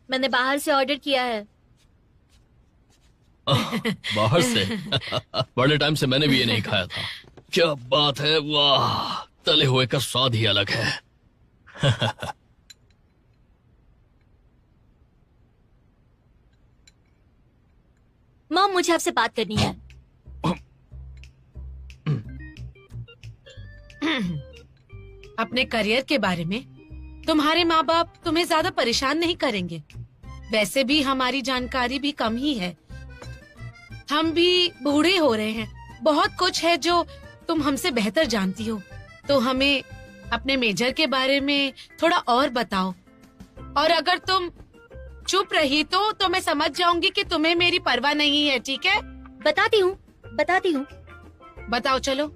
मैंने बाहर से ऑर्डर किया है। बाहर से? बड़े टाइम से मैंने भी ये नहीं खाया था। क्या बात है, वाह, तले हुए का स्वाद ही अलग है। मॉम, मुझे आपसे बात करनी है। अपने करियर के बारे में तुम्हारे माँ बाप तुम्हें ज्यादा परेशान नहीं करेंगे। वैसे भी हमारी जानकारी भी कम ही है। हम भी बूढ़े हो रहे हैं। बहुत कुछ है जो तुम हमसे बेहतर जानती हो। तो हमें अपने मेजर के बारे में थोड़ा और बताओ। और अगर तुम चुप रही तो मैं समझ जाऊंगी कि तुम्हें मेरी परवाह नहीं है। ठीक है? बताती हूँ। बताओ चलो।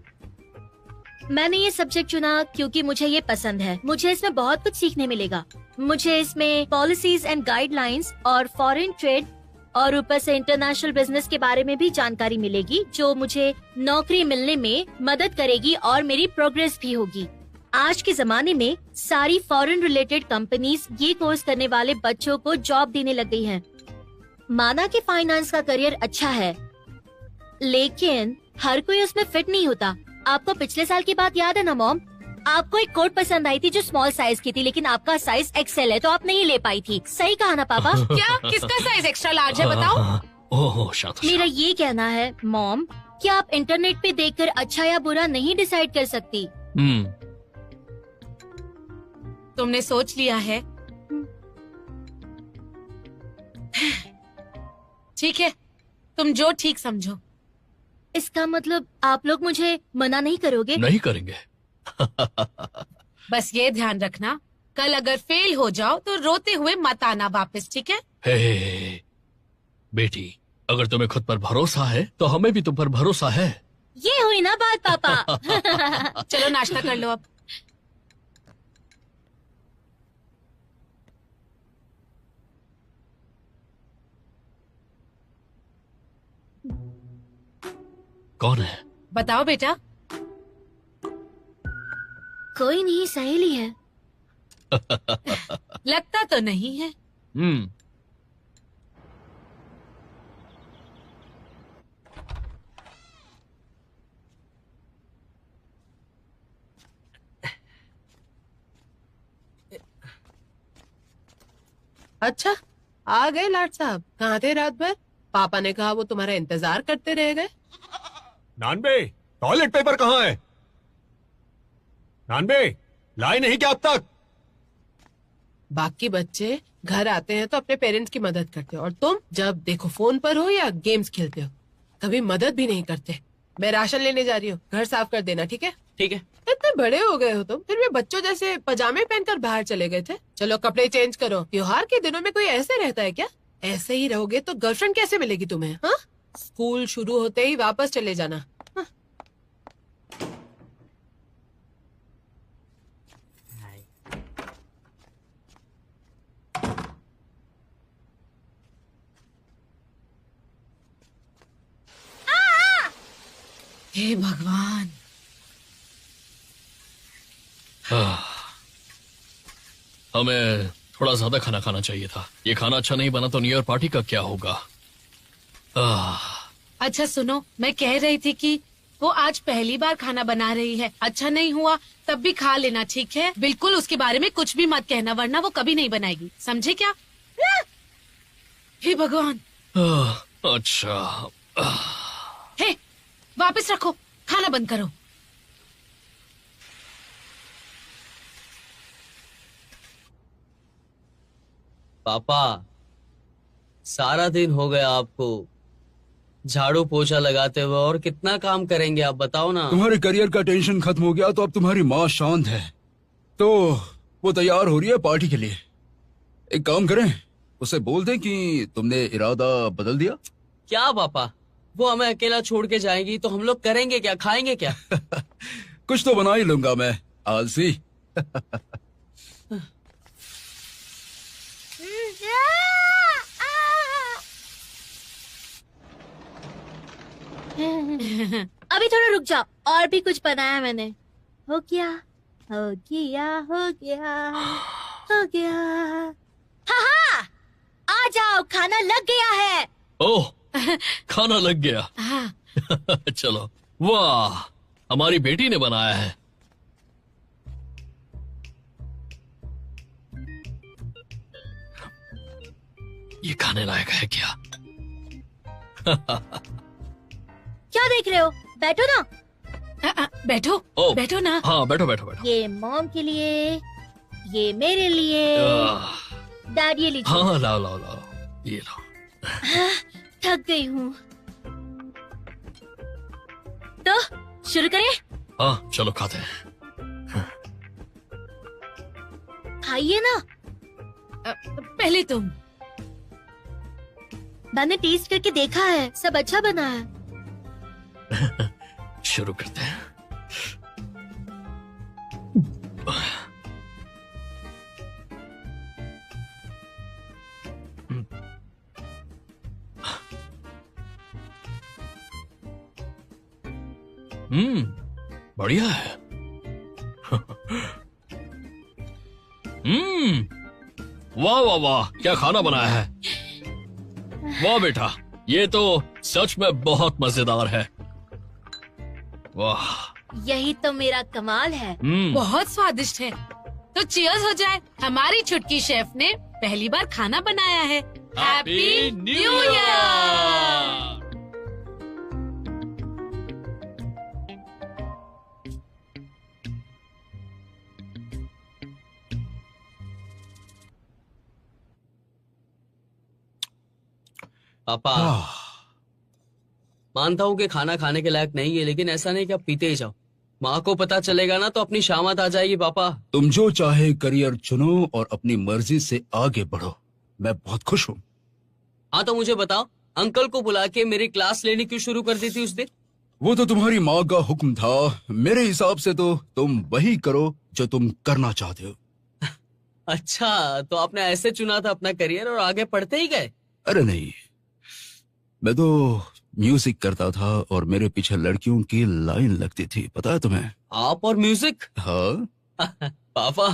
मैंने ये सब्जेक्ट चुना क्योंकि मुझे ये पसंद है। मुझे इसमें बहुत कुछ सीखने मिलेगा। मुझे इसमें पॉलिसीज एंड गाइडलाइंस और फॉरेन ट्रेड और ऊपर से इंटरनेशनल बिजनेस के बारे में भी जानकारी मिलेगी, जो मुझे नौकरी मिलने में मदद करेगी और मेरी प्रोग्रेस भी होगी। आज के जमाने में सारी फॉरेन रिलेटेड कंपनीज ये कोर्स करने वाले बच्चों को जॉब देने लग गई हैं। माना कि फाइनेंस का करियर अच्छा है, लेकिन हर कोई उसमें फिट नहीं होता। आपको पिछले साल की बात याद है ना मॉम? आपको एक कोट पसंद आई थी जो स्मॉल साइज की थी, लेकिन आपका साइज एक्सेल है तो आप नहीं ले पाई थी। सही कहा ना पापा? क्या? किसका साइज एक्स्ट्रा लार्ज है बताओ? ओह शाबाश। मेरा ये कहना है मॉम, क्या आप इंटरनेट पे देखकर अच्छा या बुरा नहीं डिसाइड कर सकती? तुमने सोच लिया है? ठीक है, तुम जो ठीक समझो। इसका मतलब आप लोग मुझे मना नहीं करोगे? नहीं करेंगे। बस ये ध्यान रखना, कल अगर फेल हो जाओ तो रोते हुए मत आना वापस। ठीक है? हे बेटी, अगर तुम्हें खुद पर भरोसा है तो हमें भी तुम पर भरोसा है। ये हुई ना बात पापा। चलो नाश्ता कर लो अब। कौन है? बताओ बेटा। कोई नहीं, सहेली है। लगता तो नहीं है। अच्छा, आ गए लाट साहब। कहाँ थे रात भर? पापा ने कहा वो तुम्हारा इंतजार करते रह गए। नानबे, टॉयलेट पेपर कहाँ है? नानबे, लाई नहीं क्या अब तक? बाकी बच्चे घर आते हैं तो अपने पेरेंट्स की मदद करते हो, और तुम जब देखो फोन पर हो या गेम्स खेलते हो, कभी मदद भी नहीं करते। मैं राशन लेने जा रही हूँ, घर साफ कर देना। ठीक है? ठीक है। इतने बड़े हो गए हो तुम, फिर भी बच्चों जैसे पजामे पहनकर बाहर चले गए थे। चलो कपड़े चेंज करो। त्योहार के दिनों में कोई ऐसे रहता है क्या? ऐसे ही रहोगे तो गर्लफ्रेंड कैसे मिलेगी तुम्हें? हाँ, स्कूल शुरू होते ही वापस चले जाना। हाँ? हे भगवान। हमें थोड़ा ज्यादा खाना खाना चाहिए था। ये खाना अच्छा नहीं बना तो न्यू ईयर पार्टी का क्या होगा? अच्छा सुनो, मैं कह रही थी कि वो आज पहली बार खाना बना रही है। अच्छा नहीं हुआ तब भी खा लेना, ठीक है? बिल्कुल उसके बारे में कुछ भी मत कहना, वरना वो कभी नहीं बनाएगी। समझे क्या? हे भगवान। अच्छा। हे, वापस रखो, खाना बंद करो। पापा, सारा दिन हो गया आपको झाड़ू पोछा लगाते हुए, और कितना काम करेंगे आप बताओ ना। तुम्हारे करियर का टेंशन खत्म हो गया तो अब तुम्हारी माँ शांत है, तो वो तैयार हो रही है पार्टी के लिए। एक काम करें, उसे बोल दें कि तुमने इरादा बदल दिया। क्या पापा, वो हमें अकेला छोड़ के जाएंगी तो हम लोग करेंगे क्या, खाएंगे क्या? कुछ तो बना ही लूंगा मैं, आलसी। अभी थोड़ा रुक जाओ, और भी कुछ बनाया मैंने। हो गया, हो गया, हो गया, हो गया। हाँ हाँ, खाना लग गया है। ओह, खाना लग गया। हाँ। चलो, वाह, हमारी बेटी ने बनाया है। ये खाने लायक है क्या? क्या देख रहे हो? बैठो ना। बैठो, ओ, बैठो ना। हाँ, बैठो बैठो बैठो। ये मॉम के लिए, ये मेरे लिए। आह, डैड ये लीजिए। हाँ, लाओ लाओ लाओ, ये लो। थक गई हूँ। तो शुरू करें? हाँ, चलो खाते हैं। खाइए ना। पहले तुम। मैंने टेस्ट करके देखा है, सब अच्छा बना है। शुरू करते हैं। बढ़िया है। वाह वाह वाह, क्या खाना बनाया है। वाह बेटा, ये तो सच में बहुत मजेदार है। वाह। यही तो मेरा कमाल है। बहुत स्वादिष्ट है। तो चीयर्स हो जाए। हमारी छुटकी शेफ ने पहली बार खाना बनाया है। Happy new year. पापा, मानता हूँ कि खाना खाने के लायक नहीं है, लेकिन ऐसा नहीं कि आप पीते ही जाओ। माँ को पता चलेगा ना तो अपनी शामत आ जाएगी। पापा, तुम जो चाहे करियर चुनो और अपनी मर्जी से आगे बढ़ो। मैं बहुत खुश हूँ। हाँ, तो मुझे बताओ, अंकल को बुला के मेरी क्लास लेनी क्यों शुरू कर दी थी उस दिन? वो तो तुम्हारी माँ का हुक्म था। मेरे हिसाब से तो तुम वही करो जो तुम करना चाहते हो। अच्छा, तो आपने ऐसे चुना था अपना करियर और आगे पढ़ते ही गए? अरे नहीं, मैं तो म्यूजिक करता था और मेरे पीछे लड़कियों की लाइन लगती थी, पता है तुम्हें? आप और म्यूजिक? हाँ। पापा,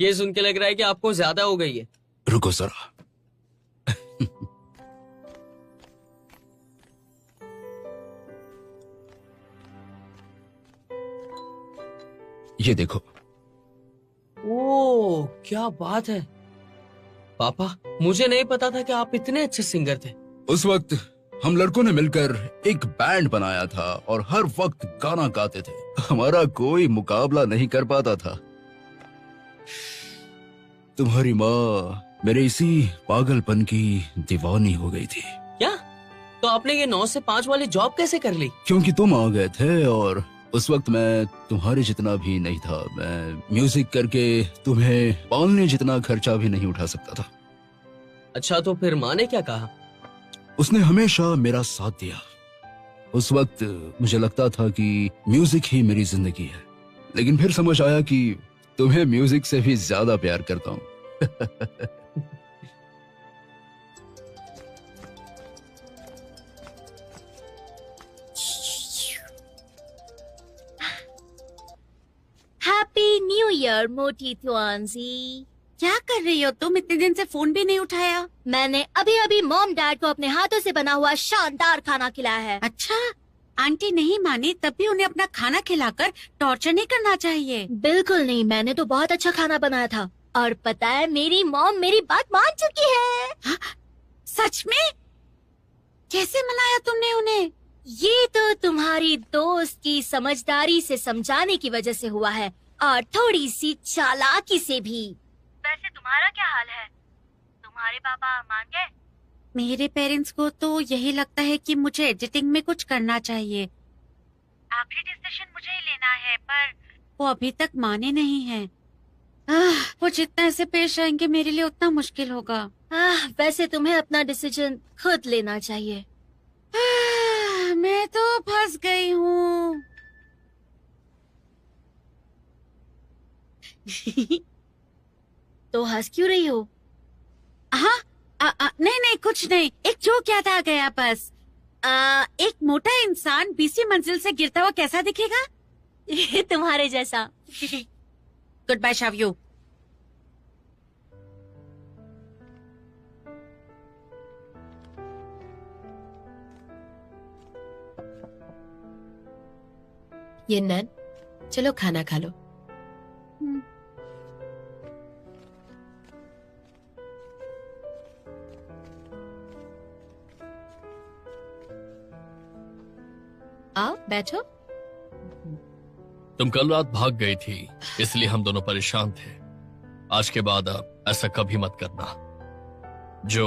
ये सुन के लग रहा है कि आपको ज्यादा हो गई है। रुको जरा। ये देखो। ओह, क्या बात है। पापा, मुझे नहीं पता था कि आप इतने अच्छे सिंगर थे। उस वक्त हम लड़कों ने मिलकर एक बैंड बनाया था और हर वक्त गाना गाते थे। हमारा कोई मुकाबला नहीं कर पाता था। तुम्हारी माँ मेरे इसी पागलपन की दीवानी हो गई थी। क्या? तो आपने ये 9 से 5 वाली जॉब कैसे कर ली? क्योंकि तुम आ गए थे और उस वक्त मैं तुम्हारे जितना भी नहीं था। मैं म्यूजिक करके तुम्हें पालने जितना खर्चा भी नहीं उठा सकता था। अच्छा, तो फिर माँ ने क्या कहा? उसने हमेशा मेरा साथ दिया। उस वक्त मुझे लगता था कि म्यूजिक ही मेरी जिंदगी है, लेकिन फिर समझ आया कि तुम्हें म्यूजिक से भी ज्यादा प्यार करता हूँ। हैप्पी न्यू ईयर मोटी तुआंजी। क्या कर रही हो तुम? इतने दिन से फोन भी नहीं उठाया। मैंने अभी अभी मॉम डैड को अपने हाथों से बना हुआ शानदार खाना खिलाया है। अच्छा, आंटी नहीं मानी तब भी उन्हें अपना खाना खिलाकर टॉर्चर नहीं करना चाहिए। बिल्कुल नहीं, मैंने तो बहुत अच्छा खाना बनाया था। और पता है, मेरी मॉम मेरी बात मान चुकी है। हाँ? सच में? कैसे मनाया तुमने उन्हें? ये तो तुम्हारी दोस्त की समझदारी से समझाने की वजह से हुआ है, और थोड़ी सी चालाकी से भी। वैसे तुम्हारा क्या हाल है? तुम्हारे पापा मान गए? मेरे पेरेंट्स को तो यही लगता है कि मुझे एडिटिंग में कुछ करना चाहिए। आखिरी डिसीजन मुझे ही लेना है, पर वो अभी तक माने नहीं हैं। वो जितना ऐसे पेश आएंगे मेरे लिए उतना मुश्किल होगा। वैसे तुम्हें अपना डिसीजन खुद लेना चाहिए। मैं तो फंस गई हूँ। तो हंस क्यों रही हो? हाँ, नहीं नहीं कुछ नहीं, एक जोक याद आ गया बस। एक मोटा इंसान 20वीं मंजिल से गिरता हुआ कैसा दिखेगा? तुम्हारे जैसा। गुड बाय शाव्यू। ये नैन, चलो खाना खा लो। आओ बैठो। तुम कल रात भाग गई थी, इसलिए हम दोनों परेशान थे। आज के बाद ऐसा कभी मत करना। जो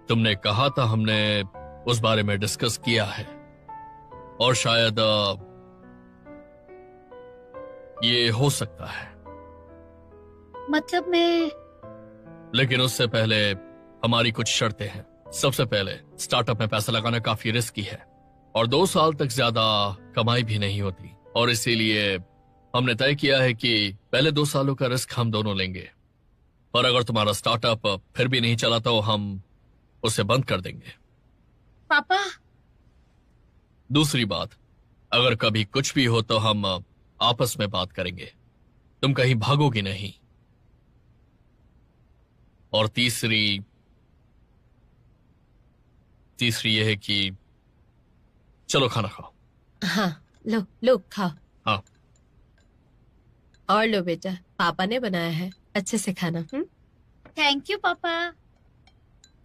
तुमने कहा था हमने उस बारे में डिस्कस किया है, और शायद ये हो सकता है। मतलब मैं लेकिन उससे पहले हमारी कुछ शर्तें हैं। सबसे पहले स्टार्टअप में पैसा लगाना काफी रिस्की है और 2 साल तक ज्यादा कमाई भी नहीं होती, और इसीलिए हमने तय किया है कि पहले 2 सालों का रिस्क हम दोनों लेंगे। पर अगर तुम्हारा स्टार्टअप फिर भी नहीं चला तो हम उसे बंद कर देंगे। पापा, दूसरी बात, अगर कभी कुछ भी हो तो हम आपस में बात करेंगे। तुम कहीं भागोगी नहीं। और तीसरी यह है कि चलो खाना खाओ। हाँ लो लो खाओ। हाँ। और लो बेटा, पापा ने बनाया है अच्छे से खाना। थैंक यू पापा।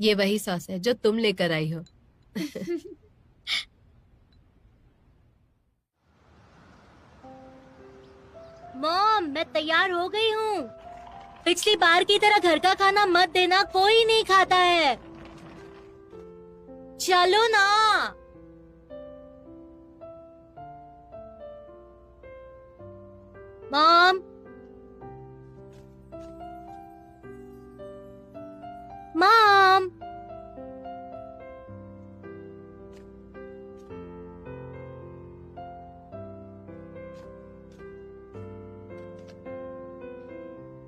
ये वही सॉस है जो तुम लेकर आई हो। मॉम, मैं तैयार हो गई हूँ। पिछली बार की तरह घर का खाना मत देना, कोई नहीं खाता है। चलो ना। मॉम, मॉम,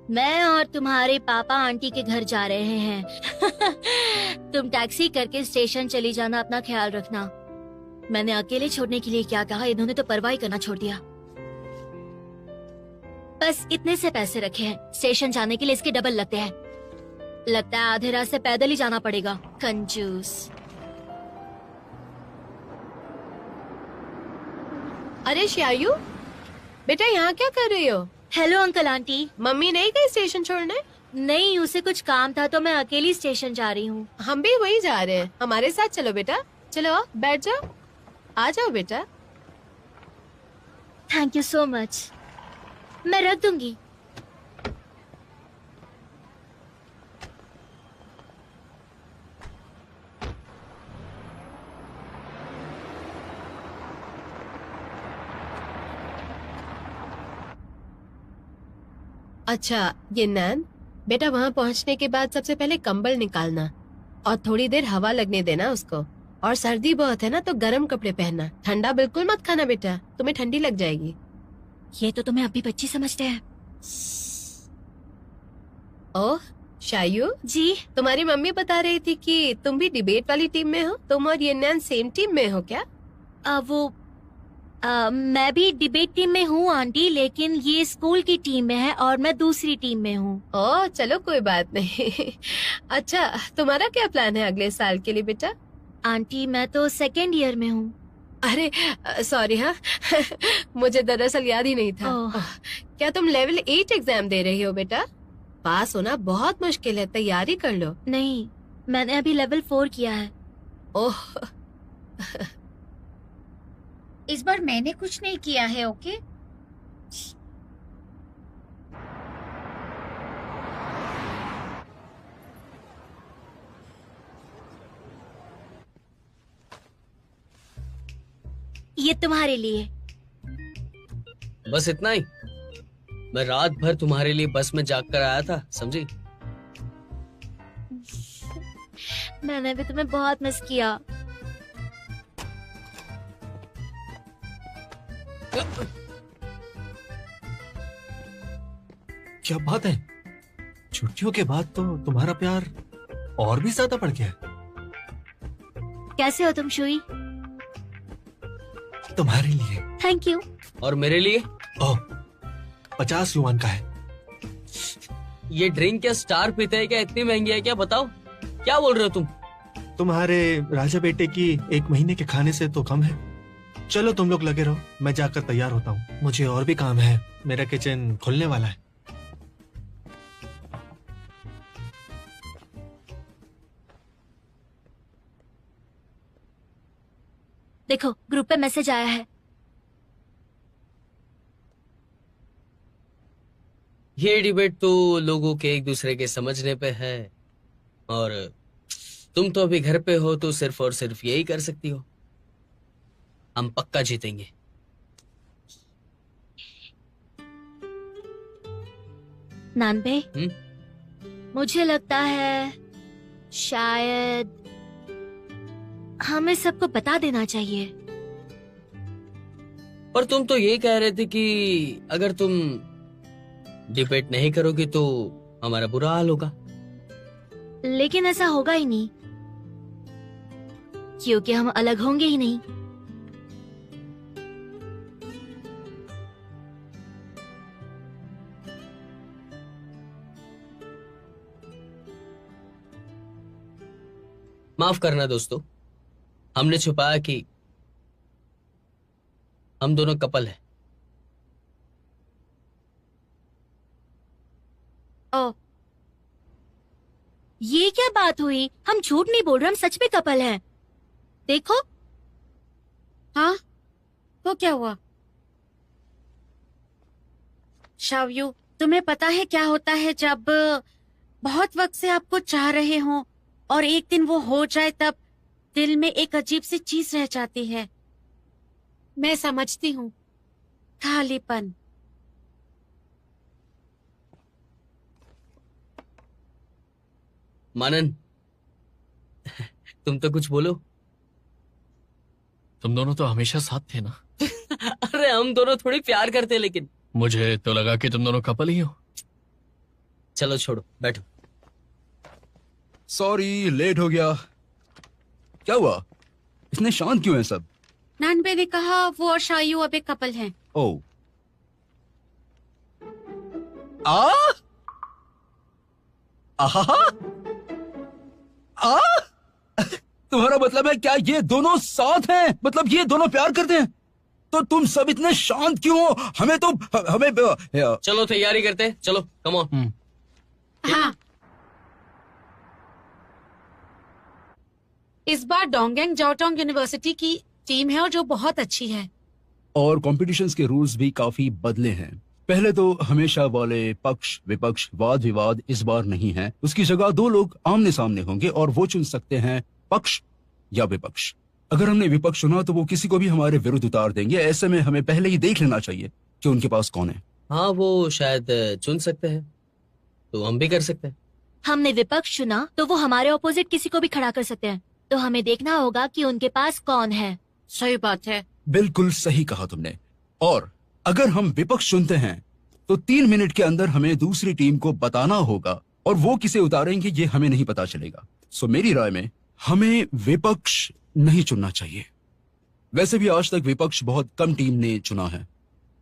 मैं और तुम्हारे पापा आंटी के घर जा रहे हैं। तुम टैक्सी करके स्टेशन चली जाना, अपना ख्याल रखना। मैंने अकेले छोड़ने के लिए क्या कहा, इन्होंने तो परवाह ही करना छोड़ दिया। बस इतने से पैसे रखे हैं, स्टेशन जाने के लिए इसके डबल लगते हैं। लगता है आधे रास्ते पैदल ही जाना पड़ेगा, कंजूस। अरे श्यायु, बेटा यहाँ क्या कर रही हो? Hello uncle aunty. मम्मी नहीं गई स्टेशन छोड़ने? नहीं, उसे कुछ काम था तो मैं अकेली स्टेशन जा रही हूँ। हम भी वही जा रहे हैं, हमारे साथ चलो बेटा। चलो बैठ जाओ, आ जाओ बेटा। थैंक यू सो मच, मैं रख दूंगी। अच्छा ये नैन, बेटा वहाँ पहुँचने के बाद सबसे पहले कंबल निकालना और थोड़ी देर हवा लगने देना उसको। और सर्दी बहुत है ना तो गर्म कपड़े पहनना, ठंडा बिल्कुल मत खाना बेटा, तुम्हें ठंडी लग जाएगी। ये तो तुम्हें अभी बच्ची समझते हैं। ओह शायु जी, तुम्हारी मम्मी बता रही थी कि तुम भी डिबेट वाली टीम में हो। तुम और ये नैन सेम टीम में हो क्या? मैं भी डिबेट टीम में हूँ आंटी, लेकिन ये स्कूल की टीम में है और मैं दूसरी टीम में हूँ। ओह चलो कोई बात नहीं। अच्छा तुम्हारा क्या प्लान है अगले साल के लिए बेटा? आंटी मैं तो 2nd ईयर में हूँ। अरे सॉरी हाँ। मुझे दरअसल याद ही नहीं था। क्या तुम लेवल 8 एग्जाम दे रही हो बेटा? पास होना बहुत मुश्किल है, तैयारी कर लो। नहीं, मैंने अभी लेवल 4 किया है। ओह इस बार मैंने कुछ नहीं किया है। ओके ये तुम्हारे लिए। बस इतना ही? मैं रात भर तुम्हारे लिए बस में जाग कर आया था, समझी? मैंने भी तुम्हें बहुत मिस किया। क्या बात है, छुट्टियों के बाद तो तुम्हारा प्यार और भी ज्यादा बढ़ गया है। कैसे हो तुम शुई? तुम्हारे लिए। Thank you. और मेरे लिए? ओह 50 युआन का है। ये ड्रिंक क्या स्टार पीते हैं क्या? इतनी महंगी है क्या? बताओ क्या बोल रहे हो तुम? तुम्हारे राजा बेटे की 1 महीने के खाने से तो कम है। चलो तुम लोग लगे रहो, मैं जाकर तैयार होता हूँ, मुझे और भी काम है, मेरा किचन खुलने वाला है। देखो ग्रुप पे मैसेज आया है। ये डिबेट तो लोगों के एक दूसरे के समझने पे है, और तुम तो अभी घर पे हो तो सिर्फ और सिर्फ यही कर सकती हो। हम पक्का जीतेंगे। नानबे, मुझे लगता है शायद हमें सबको बता देना चाहिए। पर तुम तो ये कह रहे थे कि अगर तुम डिबेट नहीं करोगे तो हमारा बुरा हाल होगा। लेकिन ऐसा होगा ही नहीं, क्योंकि हम अलग होंगे ही नहीं। माफ करना दोस्तों, हमने छुपाया कि हम दोनों कपल हैं। ओ, ये क्या बात हुई? हम झूठ नहीं बोल रहे, हम सच में कपल हैं। देखो। हाँ, तो क्या हुआ? शावयू, तुम्हें पता है क्या होता है जब बहुत वक्त से आपको चाह रहे हो और एक दिन वो हो जाए, तब दिल में एक अजीब सी चीज रह जाती है। मैं समझती हूँ। खालीपन। मानन, तुम तो कुछ बोलो। तुम दोनों तो हमेशा साथ थे ना? अरे हम दोनों थोड़ी प्यार करते हैं, लेकिन मुझे तो लगा कि तुम दोनों कपल ही हो। चलो छोड़ो, बैठो। सॉरी, लेट हो गया। क्या हुआ? इतने शांत क्यों हैं सब? नानबे ने कहा वो और शायू अब एक कपल हैं। ओ, आ आहा आ तुम्हारा मतलब है क्या ये दोनों साथ हैं? मतलब ये दोनों प्यार करते हैं? तो तुम सब इतने शांत क्यों हो? हमें चलो तैयारी करते हैं, चलो कम ऑन। हाँ, इस बार डोंगेंग जाओटोंग यूनिवर्सिटी की टीम है और जो बहुत अच्छी है। और कॉम्पिटिशन्स के रूल्स भी काफी बदले हैं। पहले तो हमेशा वाले पक्ष विपक्ष वाद विवाद इस बार नहीं है। उसकी जगह 2 लोग आमने सामने होंगे और वो चुन सकते हैं पक्ष या विपक्ष। अगर हमने विपक्ष चुना तो वो किसी को भी हमारे विरुद्ध उतार देंगे। ऐसे में हमें पहले ही देख लेना चाहिए कि उनके पास कौन है। हाँ, वो शायद चुन सकते हैं, तो हम भी कर सकते हैं। हमने विपक्ष चुना तो वो हमारे ऑपोजिट किसी को भी खड़ा कर सकते हैं, तो हमें देखना होगा कि उनके पास कौन है। सही बात है। बिल्कुल सही कहा तुमने। और अगर हम विपक्ष चुनते हैं तो 3 मिनट के अंदर हमें दूसरी टीम को बताना होगा, और वो किसे उतारेंगे ये हमें नहीं पता चलेगा। सो मेरी राय में हमें विपक्ष नहीं चुनना चाहिए। वैसे भी आज तक विपक्ष बहुत कम टीम ने चुना है।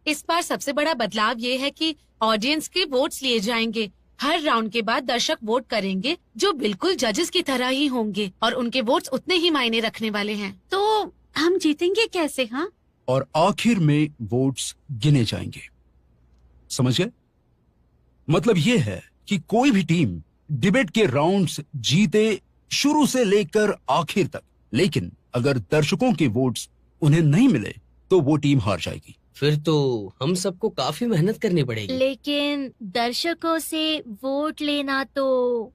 इस बार सबसे बड़ा बदलाव ये है कि ऑडियंस के वोट्स लिए जाएंगे। हर राउंड के बाद दर्शक वोट करेंगे जो बिल्कुल जजेस की तरह ही होंगे, और उनके वोट्स उतने ही मायने रखने वाले हैं। तो हम जीतेंगे कैसे? हाँ, और आखिर में वोट्स गिने जाएंगे। समझ गए? मतलब ये है कि कोई भी टीम डिबेट के राउंड्स जीते शुरू से लेकर आखिर तक, लेकिन अगर दर्शकों के वोट्स उन्हें नहीं मिले तो वो टीम हार जाएगी। फिर तो हम सबको काफी मेहनत करनी पड़ेगी। लेकिन दर्शकों से वोट लेना तो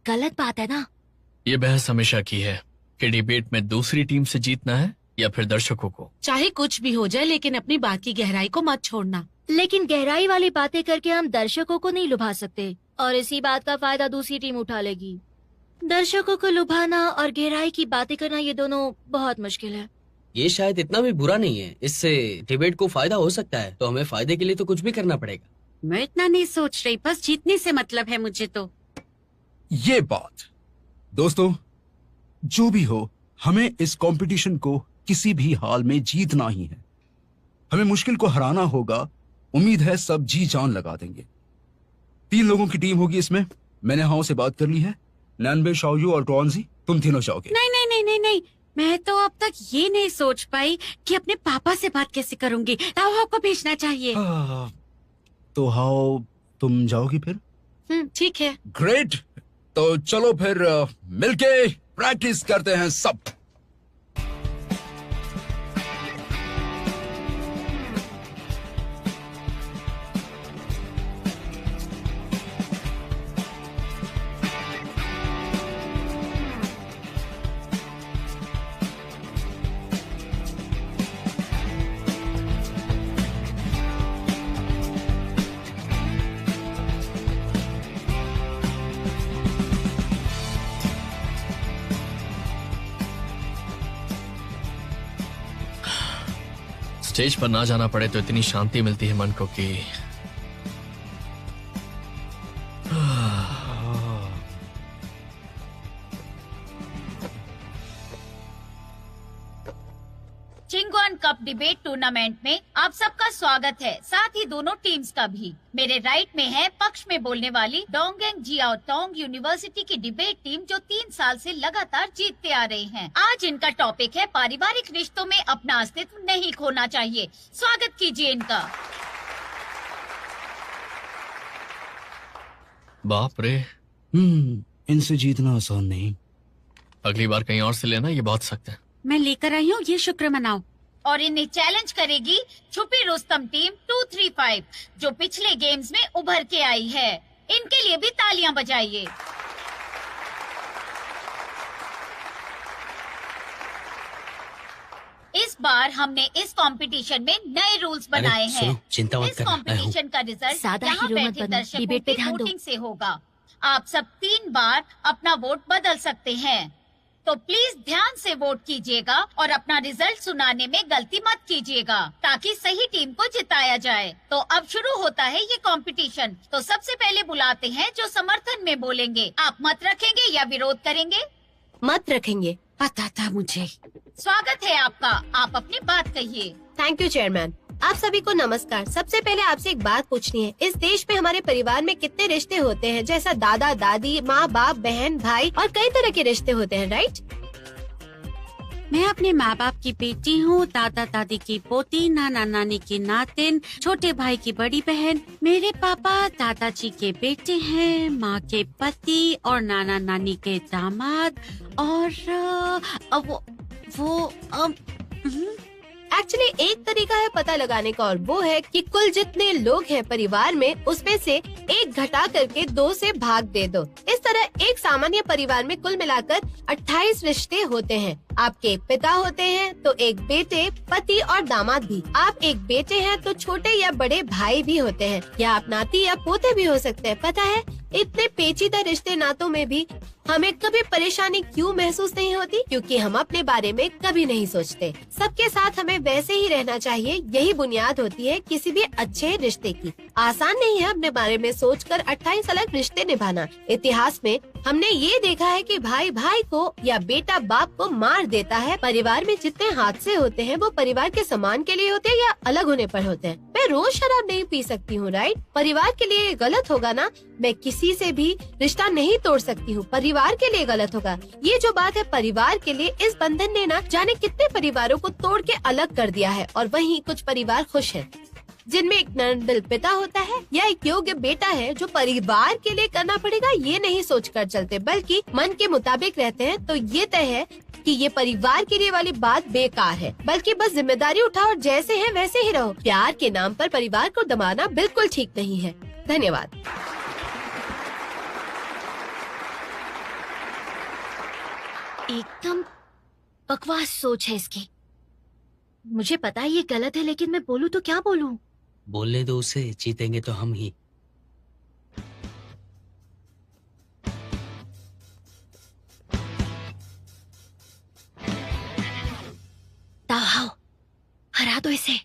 गलत बात है ना? ये बहस हमेशा की है कि डिबेट में दूसरी टीम से जीतना है या फिर दर्शकों को। चाहे कुछ भी हो जाए, लेकिन अपनी बात की गहराई को मत छोड़ना। लेकिन गहराई वाली बातें करके हम दर्शकों को नहीं लुभा सकते, और इसी बात का फायदा दूसरी टीम उठा लेगी। दर्शकों को लुभाना और गहराई की बातें करना, ये दोनों बहुत मुश्किल है। ये शायद इतना भी बुरा नहीं है, इससे डिबेट को फायदा हो सकता है, तो हमें फायदे के लिए तो कुछ भी करना पड़ेगा। मैं इतना नहीं सोच रही, बस जीतने से मतलब है मुझे तो। ये बात दोस्तों, जो भी हो, हमें इस कंपटीशन को किसी भी हाल में जीतना ही है। हमें मुश्किल को हराना होगा। उम्मीद है सब जी जान लगा देंगे। 3 लोगों की टीम होगी इसमें। मैंने हाउ से बात कर ली है, नैनबे, शाओयू और टॉन्जी। तुम तीनों जाओगे? नहीं नहीं नहीं नहीं नहीं, मैं तो अब तक ये नहीं सोच पाई कि अपने पापा से बात कैसे करूंगी। ताओ को भेजना चाहिए। तो हाउ तुम जाओगी फिर? ठीक है। ग्रेट, तो चलो फिर मिलके प्रैक्टिस करते हैं सब। स्टेज पर ना जाना पड़े तो इतनी शांति मिलती है मन को कि चिंगवान कप डिबेट टूर्नामेंट में आप सबका स्वागत है, साथ ही दोनों टीम्स का भी। मेरे राइट में है पक्ष में बोलने वाली डोंगेंग जियाओटोंग यूनिवर्सिटी की डिबेट टीम, जो 3 साल से लगातार जीतते आ रहे हैं। आज इनका टॉपिक है पारिवारिक रिश्तों में अपना अस्तित्व नहीं खोना चाहिए। स्वागत कीजिए इनका। बाप रे, इनसे जीतना आसान नहीं। अगली बार कहीं और से लेना, ये बहुत सख्त है। मैं लेकर आई हूँ, ये शुक्र मनाओ। और इन्हें चैलेंज करेगी छुपी रुस्तम टीम 235, जो पिछले गेम्स में उभर के आई है। इनके लिए भी तालियां बजाइए। इस बार हमने इस कंपटीशन में नए रूल्स बनाए हैं। सुनो, चिंता मत इस करना, मैं हूँ। कंपटीशन का रिजल्ट सादा यहाँ हीरो मत बैठे बनो, दर्शकों डिबेट पे की ध्यान दो। वोटिंग से होगा। आप सब 3 बार अपना वोट बदल सकते हैं, तो प्लीज ध्यान से वोट कीजिएगा और अपना रिजल्ट सुनाने में गलती मत कीजिएगा, ताकि सही टीम को जिताया जाए। तो अब शुरू होता है ये कंपटीशन। तो सबसे पहले बुलाते हैं जो समर्थन में बोलेंगे। आप मत रखेंगे या विरोध करेंगे? मत रखेंगे। पता था मुझे। स्वागत है आपका, आप अपनी बात कहिए। Thank you chairman. आप सभी को नमस्कार। सबसे पहले आपसे एक बात पूछनी है, इस देश में हमारे परिवार में कितने रिश्ते होते हैं? जैसा दादा दादी, माँ बाप, बहन भाई और कई तरह के रिश्ते होते हैं, राइट? मैं अपने माँ बाप की बेटी हूँ, दादा दादी की पोती, नाना नानी की नातिन, छोटे भाई की बड़ी बहन। मेरे पापा दादाजी के बेटे हैं, माँ के पति और नाना नानी के दामाद। और एक्चुअली एक तरीका है पता लगाने का, और वो है कि कुल जितने लोग हैं परिवार में, उसमें से 1 घटा करके 2 से भाग दे दो। इस तरह एक सामान्य परिवार में कुल मिलाकर 28 रिश्ते होते हैं। आपके पिता होते हैं तो एक बेटे, पति और दामाद भी। आप एक बेटे हैं तो छोटे या बड़े भाई भी होते हैं, या आप नाती या पोते भी हो सकते हैं। पता है, इतने पेचीदा रिश्ते नातों में भी हमें कभी परेशानी क्यों महसूस नहीं होती? क्योंकि हम अपने बारे में कभी नहीं सोचते। सबके साथ हमें वैसे ही रहना चाहिए, यही बुनियाद होती है किसी भी अच्छे रिश्ते की। आसान नहीं है अपने बारे में सोचकर 28 अलग रिश्ते निभाना। इतिहास में हमने ये देखा है कि भाई भाई को या बेटा बाप को मार देता है। परिवार में जितने हादसे होते हैं वो परिवार के सम्मान के लिए होते हैं या अलग होने पर होते हैं। मैं रोज शराब नहीं पी सकती हूँ, राइट? परिवार के लिए गलत होगा ना। मैं किसी से भी रिश्ता नहीं तोड़ सकती हूँ, परिवार के लिए गलत होगा। ये जो बात है परिवार के लिए, इस बंधन ने ना जाने कितने परिवारों को तोड़ के अलग कर दिया है। और वहीं कुछ परिवार खुश हैं, जिनमें एक नर्मदिल पिता होता है या एक योग्य बेटा है जो परिवार के लिए करना पड़ेगा ये नहीं सोचकर चलते, बल्कि मन के मुताबिक रहते हैं। तो ये तय है कि ये परिवार के लिए वाली बात बेकार है, बल्कि बस जिम्मेदारी उठाओ और जैसे है वैसे ही रहो। प्यार के नाम पर परिवार को दबाना बिल्कुल ठीक नहीं है। धन्यवाद। एकदम बकवास सोच है इसकी। मुझे पता है ये गलत है, लेकिन मैं बोलूं तो क्या बोलूं? बोलने दो उसे, जीतेंगे तो हम ही। ताओ, हरा दो इसे।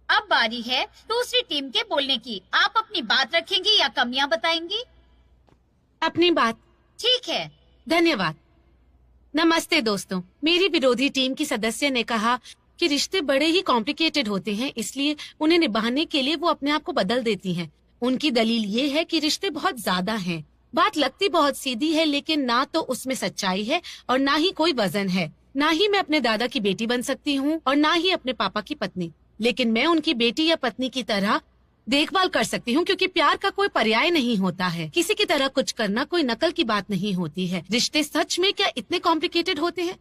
अब बारी है दूसरी टीम के बोलने की। आप अपनी बात रखेंगी या कमियां बताएंगी? अपनी बात। ठीक है। धन्यवाद। नमस्ते दोस्तों। मेरी विरोधी टीम की सदस्य ने कहा कि रिश्ते बड़े ही कॉम्प्लिकेटेड होते हैं, इसलिए उन्हें निभाने के लिए वो अपने आप को बदल देती हैं। उनकी दलील ये है कि रिश्ते बहुत ज्यादा हैं। बात लगती बहुत सीधी है, लेकिन ना तो उसमें सच्चाई है और ना ही कोई वजन है। ना ही मैं अपने दादा की बेटी बन सकती हूँ और ना ही अपने पापा की पत्नी, लेकिन मैं उनकी बेटी या पत्नी की तरह देखभाल कर सकती हूँ, क्योंकि प्यार का कोई पर्याय नहीं होता है। किसी की तरह कुछ करना कोई नकल की बात नहीं होती है। रिश्ते सच में क्या इतने कॉम्प्लिकेटेड होते हैं?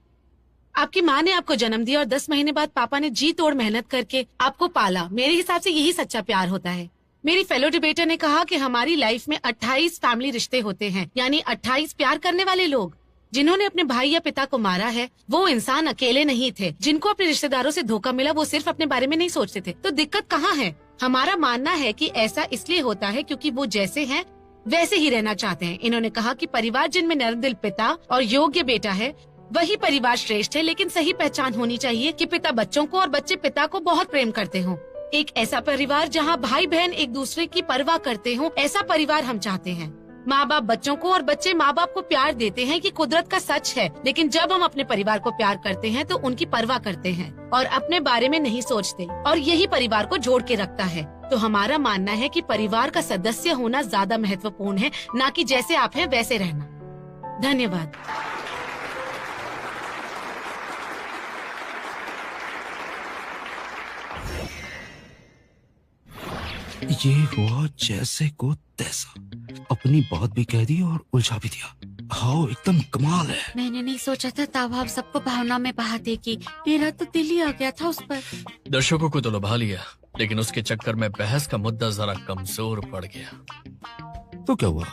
आपकी माँ ने आपको जन्म दिया और 10 महीने बाद पापा ने जी तोड़ मेहनत करके आपको पाला। मेरे हिसाब से यही सच्चा प्यार होता है। मेरी फेलो डिबेटर ने कहा कि हमारी लाइफ में 28 फैमिली रिश्ते होते हैं, यानी 28 प्यार करने वाले लोग। जिन्होंने अपने भाई या पिता को मारा है वो इंसान अकेले नहीं थे। जिनको अपने रिश्तेदारों से धोखा मिला वो सिर्फ अपने बारे में नहीं सोचते थे। तो दिक्कत कहाँ है? हमारा मानना है कि ऐसा इसलिए होता है क्योंकि वो जैसे हैं वैसे ही रहना चाहते हैं। इन्होंने कहा कि परिवार जिनमें नरदिल पिता और योग्य बेटा है वही परिवार श्रेष्ठ है, लेकिन सही पहचान होनी चाहिए कि पिता बच्चों को और बच्चे पिता को बहुत प्रेम करते हों। एक ऐसा परिवार जहाँ भाई बहन एक दूसरे की परवाह करते हों, ऐसा परिवार हम चाहते हैं। माँ बाप बच्चों को और बच्चे माँ बाप को प्यार देते हैं कि कुदरत का सच है, लेकिन जब हम अपने परिवार को प्यार करते हैं तो उनकी परवाह करते हैं और अपने बारे में नहीं सोचते, और यही परिवार को जोड़ के रखता है। तो हमारा मानना है कि परिवार का सदस्य होना ज्यादा महत्वपूर्ण है, ना कि जैसे आप हैं वैसे रहना। धन्यवाद। ये हुआ जैसे को तैसा, अपनी बात भी कह दी और उलझा भी दिया। हाँ एकदम कमाल है। मैंने नहीं सोचा था तावाब सबको भावना में बहा देगी। मेरा तो दिल ही आ गया था उस पर। दर्शकों को तो लुभा लिया, लेकिन उसके चक्कर में बहस का मुद्दा जरा कमजोर पड़ गया। तो क्या हुआ,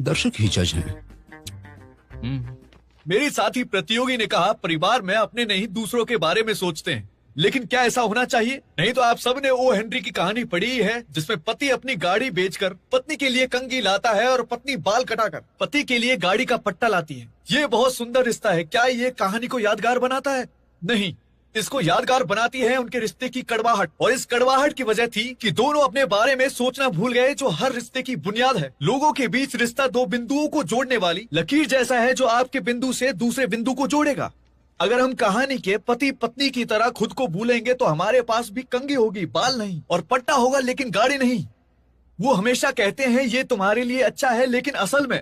दर्शक ही जज हैं। मेरी साथी प्रतियोगी ने कहा परिवार में अपने नहीं दूसरों के बारे में सोचते हैं, लेकिन क्या ऐसा होना चाहिए? नहीं तो आप सबने ओ हेनरी की कहानी पढ़ी है, जिसमें पति अपनी गाड़ी बेचकर पत्नी के लिए कंघी लाता है और पत्नी बाल कटाकर पति के लिए गाड़ी का पट्टा लाती है। ये बहुत सुंदर रिश्ता है। क्या ये कहानी को यादगार बनाता है? नहीं, इसको यादगार बनाती है उनके रिश्ते की कड़वाहट। और इस कड़वाहट की वजह थी कि दोनों अपने बारे में सोचना भूल गए, जो हर रिश्ते की बुनियाद है। लोगों के बीच रिश्ता दो बिंदुओं को जोड़ने वाली लकीर जैसा है, जो आपके बिंदु से दूसरे बिंदु को जोड़ेगा। अगर हम कहानी के पति पत्नी की तरह खुद को भूलेंगे तो हमारे पास भी कंघी होगी, बाल नहीं, और पट्टा होगा लेकिन गाड़ी नहीं। वो हमेशा कहते हैं ये तुम्हारे लिए अच्छा है, लेकिन असल में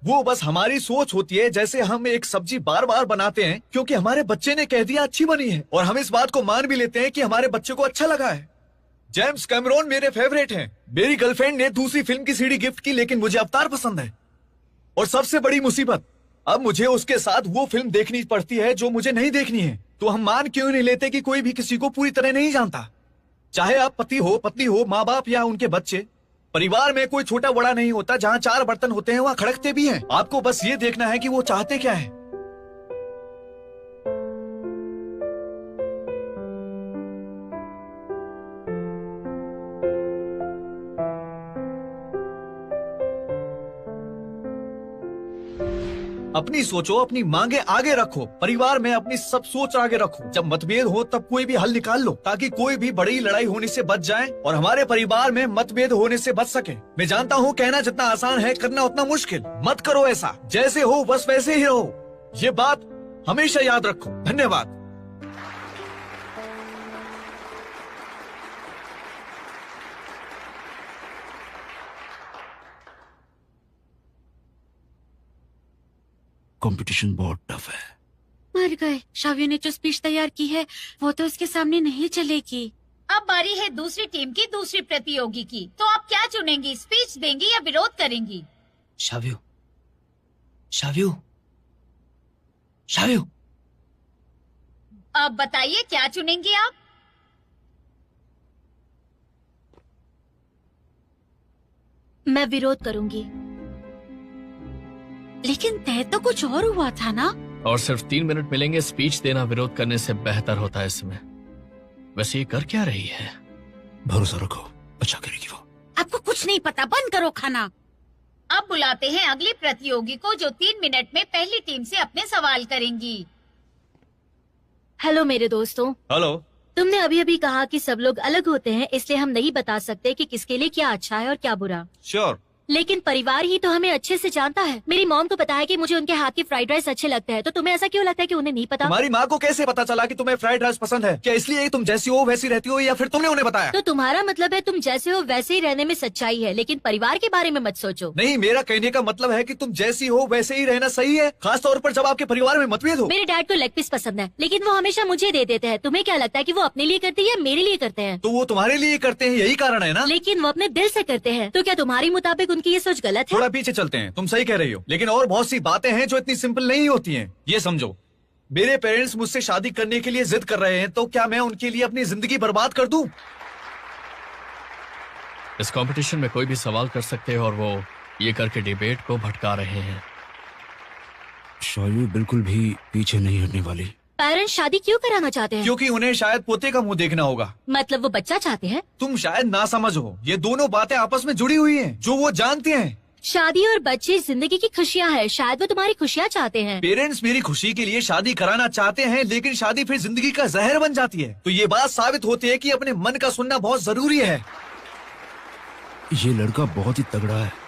वो बस हमारी सोच होती है। जैसे हम एक सब्जी बार बार बनाते हैं क्योंकि हमारे बच्चे ने कह दिया अच्छी बनी है, और हम इस बात को मान भी लेते हैं कि हमारे बच्चे को अच्छा लगा है। जेम्स कैमरॉन मेरे फेवरेट हैं। मेरी गर्लफ्रेंड ने दूसरी फिल्म की सीडी गिफ्ट की, लेकिन मुझे अवतार पसंद है। और सबसे बड़ी मुसीबत, अब मुझे उसके साथ वो फिल्म देखनी पड़ती है जो मुझे नहीं देखनी है। तो हम मान क्यों नहीं लेते कि कोई भी किसी को पूरी तरह नहीं जानता? चाहे आप पति हो, पत्नी हो, माँ बाप या उनके बच्चे। परिवार में कोई छोटा बड़ा नहीं होता। जहाँ 4 बर्तन होते हैं वहाँ खड़कते भी हैं। आपको बस ये देखना है कि वो चाहते क्या है। अपनी सोचो, अपनी मांगे आगे रखो। परिवार में अपनी सब सोच आगे रखो। जब मतभेद हो तब कोई भी हल निकाल लो, ताकि कोई भी बड़ी लड़ाई होने से बच जाए और हमारे परिवार में मतभेद होने से बच सके। मैं जानता हूँ कहना जितना आसान है, करना उतना मुश्किल। मत करो ऐसा। जैसे हो बस वैसे ही रहो। ये बात हमेशा याद रखो। धन्यवाद। कंपटीशन बहुत टफ है। मर गए। शाव्य ने जो स्पीच तैयार की है वो तो उसके सामने नहीं चलेगी। अब बारी है दूसरी टीम की, दूसरी प्रतियोगी की। तो आप क्या चुनेंगी, स्पीच देंगी या विरोध करेंगी? शाव्यू, शाव्यू, शाव्यू, अब बताइए क्या चुनेंगी आप? मैं विरोध करूंगी। लेकिन तय तो कुछ और हुआ था ना। और सिर्फ 3 मिनट मिलेंगे। स्पीच देना विरोध करने से बेहतर होता है इसमें। वैसे ये कर क्या रही है? भरोसा रखो, अच्छा करेगी वो। आपको कुछ नहीं पता, बंद करो खाना। अब बुलाते हैं अगली प्रतियोगी को, जो 3 मिनट में पहली टीम से अपने सवाल करेंगी। हेलो मेरे दोस्तों। हेलो। तुमने अभी अभी कहा कि सब लोग अलग होते हैं, इसलिए हम नहीं बता सकते कि किसके लिए क्या अच्छा है और क्या बुरा। श्योर। लेकिन परिवार ही तो हमें अच्छे से जानता है। मेरी मॉम को पता है कि मुझे उनके हाथ के फ्राइड राइस अच्छे लगते हैं, तो तुम्हें ऐसा क्यों लगता है कि उन्हें नहीं पता? तुम्हारी माँ को कैसे पता चला कि तुम्हें फ्राइड राइस पसंद है? क्या इसलिए तुम जैसी हो वैसी रहती हो, या फिर तुमने उन्हें बताया? तो तुम्हारा मतलब है तुम जैसे हो वैसे ही रहने में सच्चाई है, लेकिन परिवार के बारे में मत सोचो। नहीं, मेरा कहने का मतलब है कि तुम जैसी हो वैसे ही रहना सही है, खास तौर पर जब आपके परिवार में मतभेद हो। मेरे डैड को लेग पीस पसंद है, लेकिन वो हमेशा मुझे दे देते हैं। तुम्हें क्या लगता है कि वो अपने लिए करते हैं या मेरे लिए करते हैं? तो वो तुम्हारे लिए करते हैं, यही कारण है ना? लेकिन वो अपने दिल से करते हैं, तो क्या तुम्हारी मुताबिक उनकी ये सोच गलत है? थोड़ा पीछे चलते हैं, तुम सही कह रही हो, लेकिन और बहुत सी बातें हैं जो इतनी सिंपल नहीं होती हैं। ये समझो, मेरे पेरेंट्स मुझसे शादी करने के लिए जिद कर रहे हैं, तो क्या मैं उनके लिए अपनी जिंदगी बर्बाद कर दूं? इस कंपटीशन में कोई भी सवाल कर सकते हैं और वो ये करके डिबेट को भटका रहे हैं। शायू बिल्कुल भी पीछे नहीं हटने वाली। पेरेंट्स शादी क्यों कराना चाहते हैं? क्योंकि उन्हें शायद पोते का मुंह देखना होगा। मतलब वो बच्चा चाहते हैं? तुम शायद ना समझ हो, ये दोनों बातें आपस में जुड़ी हुई हैं, जो वो जानते हैं। शादी और बच्चे जिंदगी की खुशियाँ है, शायद वो तुम्हारी खुशियाँ चाहते हैं। पेरेंट्स मेरी खुशी के लिए शादी कराना चाहते हैं, लेकिन शादी फिर जिंदगी का जहर बन जाती है। तो ये बात साबित होती है कि अपने मन का सुनना बहुत जरूरी है। ये लड़का बहुत ही तगड़ा है।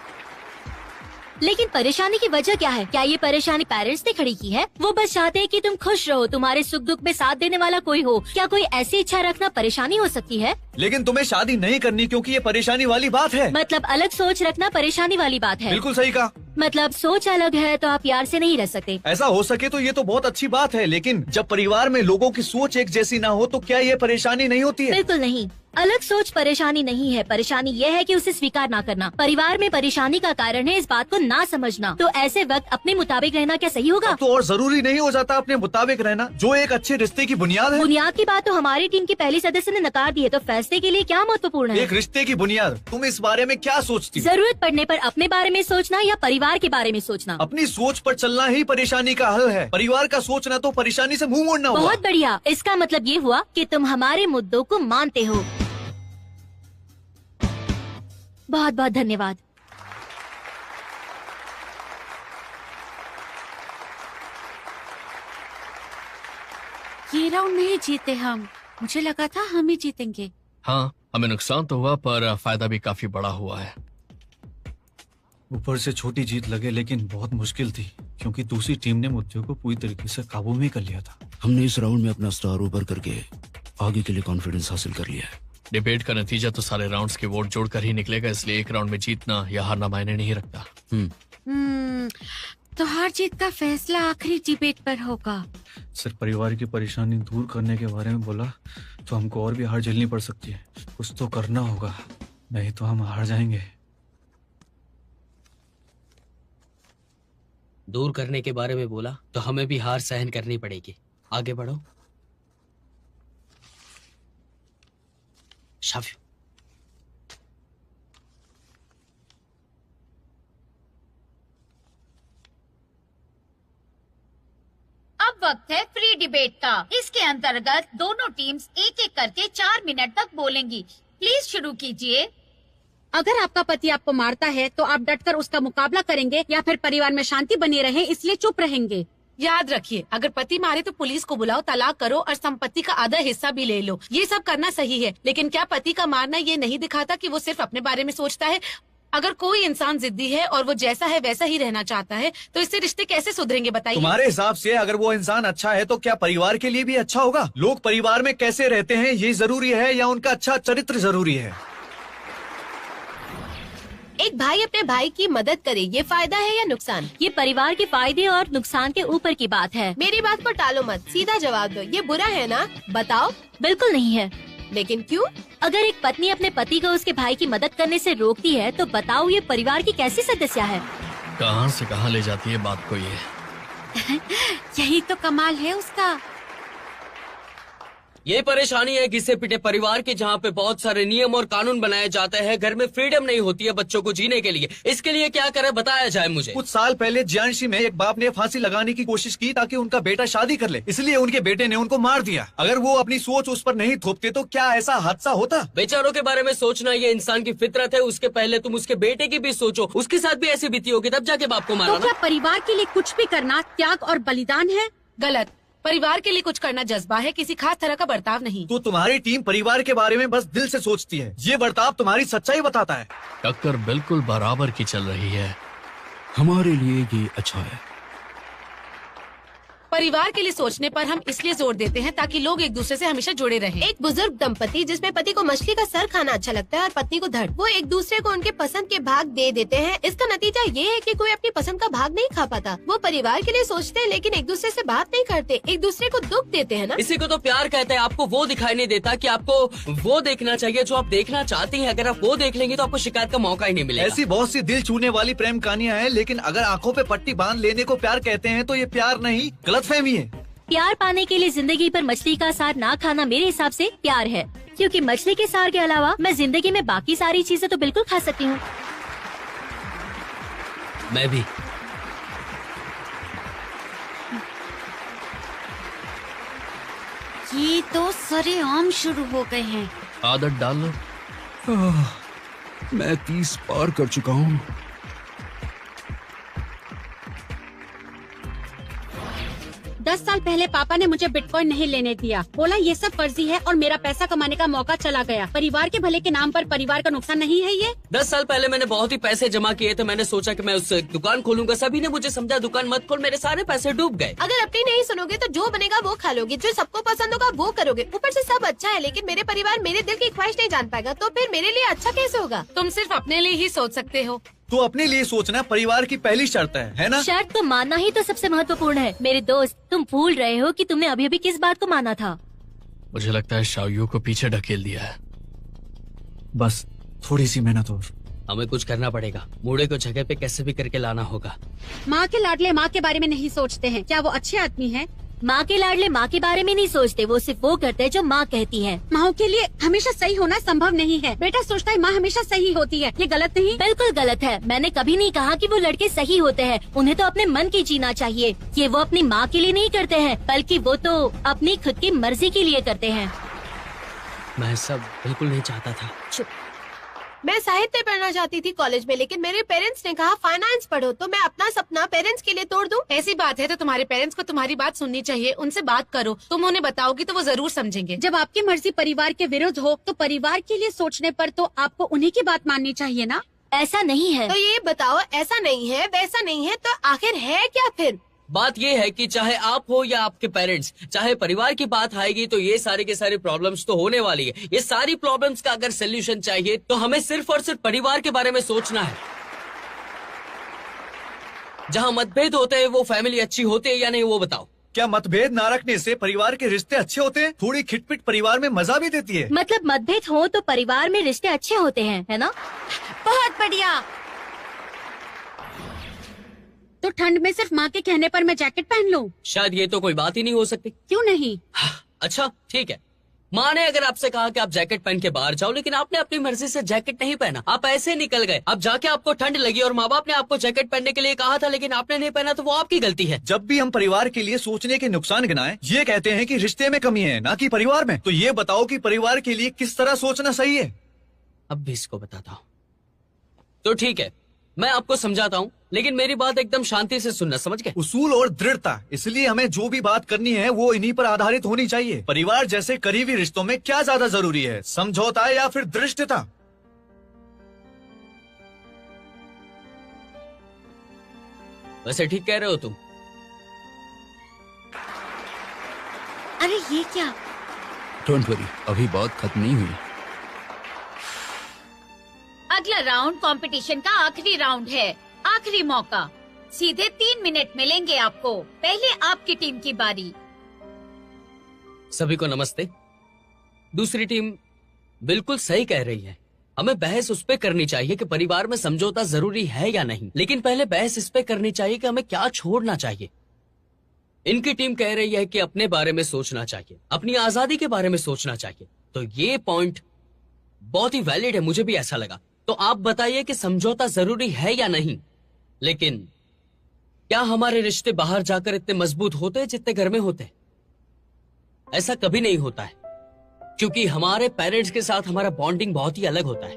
लेकिन परेशानी की वजह क्या है? क्या ये परेशानी पेरेंट्स ने खड़ी की है? वो बस चाहते हैं कि तुम खुश रहो, तुम्हारे सुख दुख में साथ देने वाला कोई हो। क्या कोई ऐसी इच्छा रखना परेशानी हो सकती है? लेकिन तुम्हें शादी नहीं करनी क्योंकि ये परेशानी वाली बात है। मतलब अलग सोच रखना परेशानी वाली बात है। बिल्कुल सही कहा। मतलब सोच अलग है तो आप यार से नहीं रह सकते। ऐसा हो सके तो ये तो बहुत अच्छी बात है, लेकिन जब परिवार में लोगों की सोच एक जैसी ना हो तो क्या ये परेशानी नहीं होती है? बिल्कुल नहीं, अलग सोच परेशानी नहीं है। परेशानी ये है कि उसे स्वीकार ना करना। परिवार में परेशानी का कारण है इस बात को ना समझना। तो ऐसे वक्त अपने मुताबिक रहना क्या सही होगा? तो और जरूरी नहीं हो जाता अपने मुताबिक रहना, जो एक अच्छे रिश्ते की बुनियाद है। बुनियाद की बात तो हमारी टीम की पहली सदस्य ने नकार दी है, तो फैसले के लिए क्या महत्वपूर्ण है? एक रिश्ते की बुनियाद, तुम इस बारे में क्या सोचती हो? जरूरत पड़ने पर अपने बारे में सोचना या परिवार के बारे में सोचना? अपनी सोच पर चलना ही परेशानी का हल है। परिवार का सोचना तो परेशानी से मुंह मोड़ना हुआ। बहुत बढ़िया, इसका मतलब ये हुआ कि तुम हमारे मुद्दों को मानते हो। बहुत बहुत धन्यवाद। ये राउंड नहीं जीते हम, मुझे लगा था हम ही जीतेंगे। हाँ, हमें नुकसान तो हुआ पर फायदा भी काफी बड़ा हुआ है। ऊपर से छोटी जीत लगे, लेकिन बहुत मुश्किल थी क्योंकि दूसरी टीम ने मुद्दों को पूरी तरीके से काबू में कर लिया था। हमने इस राउंड में अपना स्टार ऊपर करके आगे के लिए कॉन्फिडेंस हासिल कर लिया है। डिबेट का नतीजा तो सारे राउंड्स के वोट जोड़कर ही निकलेगा, इसलिए एक राउंड में जीतना या हारना मायने नहीं रखता। तो हार जीत का फैसला आखिरी डिबेट पर होगा। सिर्फ परिवार की परेशानी दूर करने के बारे में बोला तो हमको और भी हार झेलनी पड़ सकती है। कुछ तो करना होगा, नहीं तो हम हार जाएंगे। दूर करने के बारे में बोला तो हमें भी हार सहन करनी पड़ेगी। आगे बढ़ो। शाव्यू, अब वक्त है फ्री डिबेट का। इसके अंतर्गत दोनों टीम्स एक एक करके 4 मिनट तक बोलेंगी। प्लीज शुरू कीजिए। अगर आपका पति आपको मारता है तो आप डटकर उसका मुकाबला करेंगे या फिर परिवार में शांति बनी रहे इसलिए चुप रहेंगे? याद रखिए, अगर पति मारे तो पुलिस को बुलाओ, तलाक करो और संपत्ति का आधा हिस्सा भी ले लो। ये सब करना सही है, लेकिन क्या पति का मारना ये नहीं दिखाता कि वो सिर्फ अपने बारे में सोचता है? अगर कोई इंसान जिद्दी है और वो जैसा है वैसा ही रहना चाहता है तो इससे रिश्ते कैसे सुधरेंगे बताइए? तुम्हारे हिसाब से अगर वो इंसान अच्छा है तो क्या परिवार के लिए भी अच्छा होगा? लोग परिवार में कैसे रहते हैं ये जरूरी है या उनका अच्छा चरित्र जरूरी है? एक भाई अपने भाई की मदद करे, ये फायदा है या नुकसान? ये परिवार के फायदे और नुकसान के ऊपर की बात है। मेरी बात को टालो मत, सीधा जवाब दो। ये बुरा है ना? बताओ। बिल्कुल नहीं है। लेकिन क्यों? अगर एक पत्नी अपने पति को उसके भाई की मदद करने से रोकती है तो बताओ ये परिवार की कैसी सदस्य है? कहाँ से कहाँ ले जाती है बात को ये। यही तो कमाल है उसका। ये परेशानी है घिसे पिटे परिवार की, जहाँ पे बहुत सारे नियम और कानून बनाए जाते हैं। घर में फ्रीडम नहीं होती है बच्चों को जीने के लिए। इसके लिए क्या करे बताया जाए मुझे। कुछ साल पहले जियांशी में एक बाप ने फांसी लगाने की कोशिश की ताकि उनका बेटा शादी कर ले, इसलिए उनके बेटे ने उनको मार दिया। अगर वो अपनी सोच उस पर नहीं थोपते तो क्या ऐसा हादसा होता? बेचारों के बारे में सोचना ये इंसान की फितरत है। उसके पहले तुम उसके बेटे की भी सोचो, उसके साथ भी ऐसी बीती होगी तब जाके बाप को मारा तो क्या परिवार के लिए कुछ भी करना त्याग और बलिदान है? गलत। परिवार के लिए कुछ करना जज्बा है, किसी खास तरह का बर्ताव नहीं। तो तुम्हारी टीम परिवार के बारे में बस दिल से सोचती है, ये बर्ताव तुम्हारी सच्चाई बताता है। टक्कर बिल्कुल बराबर की चल रही है। हमारे लिए ये अच्छा है। परिवार के लिए सोचने पर हम इसलिए जोर देते हैं ताकि लोग एक दूसरे से हमेशा जुड़े रहें। एक बुजुर्ग दंपति जिसमें पति को मछली का सर खाना अच्छा लगता है और पत्नी को धड़, वो एक दूसरे को उनके पसंद के भाग दे देते हैं। इसका नतीजा ये है कि कोई अपनी पसंद का भाग नहीं खा पाता। वो परिवार के लिए सोचते हैं लेकिन एक दूसरे से बात नहीं करते, एक दूसरे को दुख देते हैं ना। इसी को तो प्यार कहते हैं। आपको वो दिखाई नहीं देता कि आपको वो देखना चाहिए जो आप देखना चाहती हैं। अगर आप वो देख लेंगे तो आपको शिकायत का मौका ही नहीं मिलेगा। ऐसी बहुत सी दिल छूने वाली प्रेम कहानियां हैं, लेकिन अगर आंखों पे पट्टी बांध लेने को प्यार कहते हैं तो ये प्यार नहीं, गलतफहमी है। प्यार पाने के लिए जिंदगी पर मछली का सार ना खाना मेरे हिसाब से प्यार है, क्योंकि मछली के सार के अलावा मैं जिंदगी में बाकी सारी चीजें तो बिल्कुल खा सकती हूँ। मैं भी। ये तो सरेआम शुरू हो गए हैं। आदत डाल लो। मैं 30 पार कर चुका हूँ। 10 साल पहले पापा ने मुझे बिटकॉइन नहीं लेने दिया, बोला ये सब फर्जी है और मेरा पैसा कमाने का मौका चला गया। परिवार के भले के नाम पर परिवार का नुकसान नहीं है ये। 10 साल पहले मैंने बहुत ही पैसे जमा किए थे। मैंने सोचा कि मैं उस दुकान खोलूंगा। सभी ने मुझे समझा दुकान मत खोल, मेरे सारे पैसे डूब गए। अगर अपनी नहीं सुनोगे तो जो बनेगा वो खा लोगे, जो सबको पसंद होगा वो करोगे। ऊपर से सब अच्छा है लेकिन मेरे परिवार मेरे दिल की ख्वाहिश नहीं जान पाएगा, तो फिर मेरे लिए अच्छा कैसे होगा? तुम सिर्फ अपने लिए ही सोच सकते हो। तो अपने लिए सोचना परिवार की पहली शर्त है ना? शर्त तो मानना ही तो सबसे महत्वपूर्ण है। मेरे दोस्त, तुम भूल रहे हो कि तुमने अभी अभी किस बात को माना था। मुझे लगता है शाओयू को पीछे ढकेल दिया है। बस थोड़ी सी मेहनत और। हमें कुछ करना पड़ेगा। मूड़े को जगह पे कैसे भी करके लाना होगा। माँ के लाडले माँ के बारे में नहीं सोचते हैं। क्या वो अच्छे आदमी है? माँ के लाडले माँ के बारे में नहीं सोचते, वो सिर्फ वो करते हैं जो माँ कहती है। माँ के लिए हमेशा सही होना संभव नहीं है। बेटा सोचता है माँ हमेशा सही होती है, ये गलत नहीं? बिल्कुल गलत है। मैंने कभी नहीं कहा कि वो लड़के सही होते हैं। उन्हें तो अपने मन की जीना चाहिए। ये वो अपनी माँ के लिए नहीं करते हैं, बल्कि वो तो अपनी खुद की मर्जी के लिए करते हैं। मैं सब बिल्कुल नहीं चाहता था। मैं साहित्य पढ़ना चाहती थी कॉलेज में, लेकिन मेरे पेरेंट्स ने कहा फाइनेंस पढ़ो, तो मैं अपना सपना पेरेंट्स के लिए तोड़ दूं? ऐसी बात है तो तुम्हारे पेरेंट्स को तुम्हारी बात सुननी चाहिए। उनसे बात करो, तुम उन्हें बताओगी तो वो जरूर समझेंगे। जब आपकी मर्जी परिवार के विरुद्ध हो तो परिवार के लिए सोचने पर तो आपको उन्हीं की बात माननी चाहिए ना। ऐसा नहीं है। तो ये बताओ, ऐसा नहीं है वैसा नहीं है तो आखिर है क्या फिर? बात ये है कि चाहे आप हो या आपके पेरेंट्स, चाहे परिवार की बात आएगी तो ये सारे के सारे प्रॉब्लम्स तो होने वाली है। ये सारी प्रॉब्लम्स का अगर सोल्यूशन चाहिए तो हमें सिर्फ और सिर्फ परिवार के बारे में सोचना है। जहाँ मतभेद होते हैं वो फैमिली अच्छी होती है या नहीं, वो बताओ। क्या मतभेद ना रखने से परिवार के रिश्ते अच्छे होते हैं? थोड़ी खिटपिट परिवार में मजा भी देती है। मतलब मतभेद हो तो परिवार में रिश्ते अच्छे होते हैं, है ना? बहुत बढ़िया। तो ठंड में सिर्फ माँ के कहने पर मैं जैकेट पहन लूं? शायद ये तो कोई बात ही नहीं हो सकती। क्यों नहीं? अच्छा ठीक है, माँ ने अगर आपसे कहा कि आप जैकेट पहन के बाहर जाओ, लेकिन आपने अपनी मर्जी से जैकेट नहीं पहना, आप ऐसे निकल गए। अब जाके आपको ठंड लगी और माँ बाप ने आपको जैकेट पहनने के लिए कहा था लेकिन आपने नहीं पहना, तो वो आपकी गलती है। जब भी हम परिवार के लिए सोचने के नुकसान गिनाएं, ये कहते हैं कि रिश्ते में कमी है ना कि परिवार में। तो ये बताओ कि परिवार के लिए किस तरह सोचना सही है? अब भी इसको बताता हूँ। तो ठीक है, मैं आपको समझाता हूँ, लेकिन मेरी बात एकदम शांति से सुनना, समझ गए? उसूल और दृढ़ता, इसलिए हमें जो भी बात करनी है वो इन्हीं पर आधारित होनी चाहिए। परिवार जैसे करीबी रिश्तों में क्या ज्यादा जरूरी है, समझौता या फिर दृढ़ता? वैसे ठीक कह रहे हो तुम। अरे ये क्या? डोंट वरी, अभी बात खत्म नहीं हुई। अगला राउंड कंपटीशन का आखिरी राउंड है, आखिरी मौका। सीधे 3 मिनट मिलेंगे आपको। पहले आपकी टीम की बारी। सभी को नमस्ते। दूसरी टीम बिल्कुल सही कह रही है। हमें बहस उस पे करनी चाहिए कि परिवार में समझौता जरूरी है या नहीं, लेकिन पहले बहस इस पे करनी चाहिए कि हमें क्या छोड़ना चाहिए। इनकी टीम कह रही है कि अपने बारे में सोचना चाहिए, अपनी आजादी के बारे में सोचना चाहिए। तो ये पॉइंट बहुत ही वैलिड है, मुझे भी ऐसा लगा। तो आप बताइए कि समझौता जरूरी है या नहीं। लेकिन क्या हमारे रिश्ते बाहर जाकर इतने मजबूत होते हैं जितने घर में होते हैं? ऐसा कभी नहीं होता है, क्योंकि हमारे पेरेंट्स के साथ हमारा बॉन्डिंग बहुत ही अलग होता है।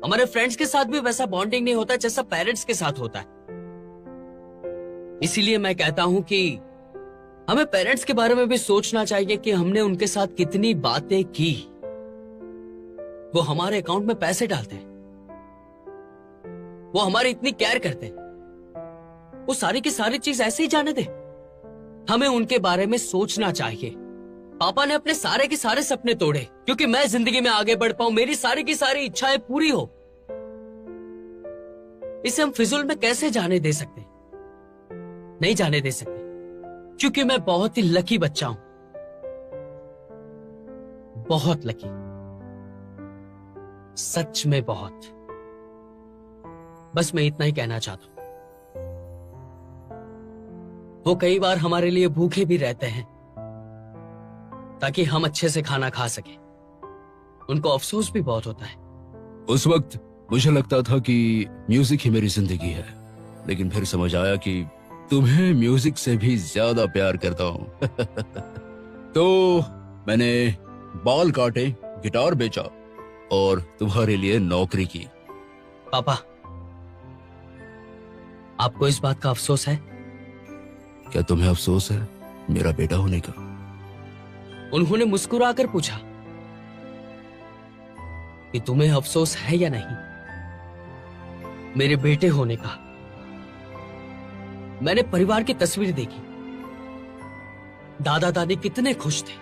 हमारे फ्रेंड्स के साथ भी वैसा बॉन्डिंग नहीं होता जैसा पेरेंट्स के साथ होता है। इसीलिए मैं कहता हूं कि हमें पेरेंट्स के बारे में भी सोचना चाहिए कि हमने उनके साथ कितनी बातें की। वो हमारे अकाउंट में पैसे डालते हैं, वो हमारी इतनी केयर करते हैं, वो सारी की सारी चीज ऐसे ही जाने दे। हमें उनके बारे में सोचना चाहिए। पापा ने अपने सारे के सारे सपने तोड़े क्योंकि मैं जिंदगी में आगे बढ़ पाऊं, मेरी सारी की सारी इच्छाएं पूरी हो। इसे हम फिजूल में कैसे जाने दे सकते? नहीं जाने दे सकते, क्योंकि मैं बहुत ही लकी बच्चा हूं, बहुत लकी, सच में बहुत। बस मैं इतना ही कहना चाहता हूं। वो कई बार हमारे लिए भूखे भी रहते हैं ताकि हम अच्छे से खाना खा सके। उनको अफसोस भी बहुत होता है। उस वक्त मुझे लगता था कि म्यूजिक ही मेरी जिंदगी है, लेकिन फिर समझ आया कि तुम्हें म्यूजिक से भी ज्यादा प्यार करता हूं। तो मैंने बाल काटे, गिटार बेचा और तुम्हारे लिए नौकरी की। पापा, आपको इस बात का अफसोस है? क्या तुम्हें अफसोस है मेरा बेटा होने का? उन्होंने मुस्कुराकर पूछा कि तुम्हें अफसोस है या नहीं मेरे बेटे होने का। मैंने परिवार की तस्वीर देखी, दादा दादी कितने खुश थे,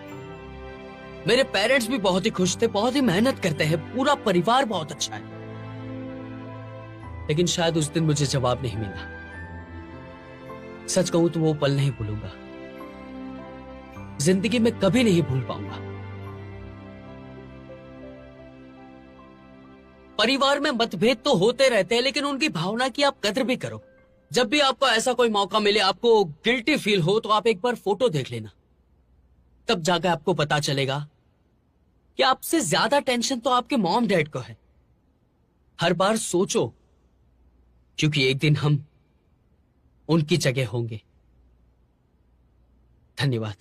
मेरे पेरेंट्स भी बहुत ही खुश थे, बहुत ही मेहनत करते हैं, पूरा परिवार बहुत अच्छा है। लेकिन शायद उस दिन मुझे जवाब नहीं मिला। सच कहूं तो वो पल नहीं भूलूंगा, जिंदगी में कभी नहीं भूल पाऊंगा। परिवार में मतभेद तो होते रहते हैं, लेकिन उनकी भावना की आप कदर भी करो। जब भी आपको ऐसा कोई मौका मिले, आपको गिल्टी फील हो, तो आप एक बार फोटो देख लेना, तब जाकर आपको पता चलेगा कि आपसे ज्यादा टेंशन तो आपके मॉम डैड को है। हर बार सोचो, क्योंकि एक दिन हम उनकी जगह होंगे। धन्यवाद।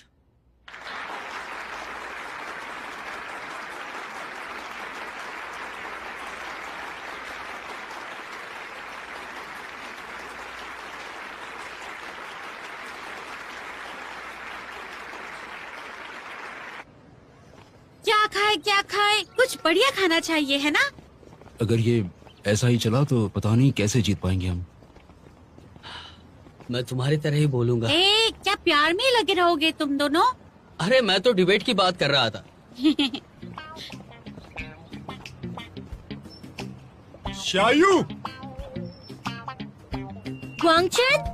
क्या खाए? कुछ बढ़िया खाना चाहिए, है ना? अगर ये ऐसा ही चला तो पता नहीं कैसे जीत पाएंगे हम। मैं तुम्हारी तरह ही बोलूंगा। क्या प्यार में लगे रहोगे तुम दोनों? अरे मैं तो डिबेट की बात कर रहा था। शायू, ग्वांगचन,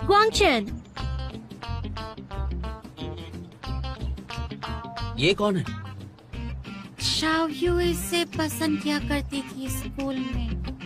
ग्वांगचन, ये कौन है? शाओयू इसे पसंद किया करती थी स्कूल में।